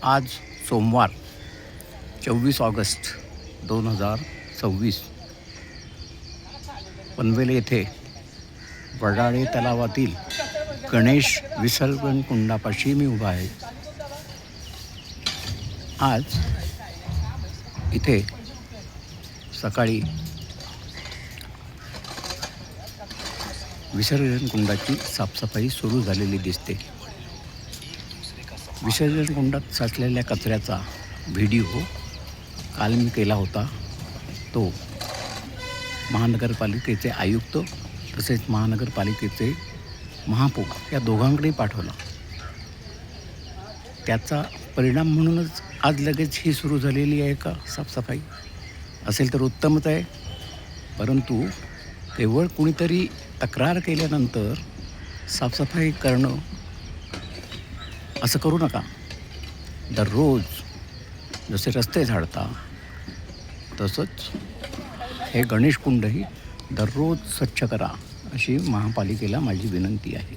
आज सोमवार 24 ऑगस्ट 2026 पनवेल येथे वडाळे तलावातील गणेश विसर्जन कुंडापाशी मी उभा आहे. आज इथे सकाळी विसर्जन कुंडाची साफसफाई सुरू झालेली दिसते. विसर्जन कुंडात साचलेल्या कचऱ्याचा व्हिडिओ काल मी केला होता. तो महानगरपालिकेचे आयुक्त तसेच महानगरपालिकेचे महापौर या दोघांकडे पाठवला. त्याचा परिणाम म्हणूनच आज लगेच ही सुरू झालेली आहे का साफसफाई? असेल तर उत्तमच आहे, परंतु केवळ कुणीतरी तक्रार केल्यानंतर साफसफाई करणं असं करू नका. दररोज जसे रस्ते झाडता तसंच हे गणेश कुंडही दररोज स्वच्छ करा अशी महापालिकेला माझी विनंती आहे.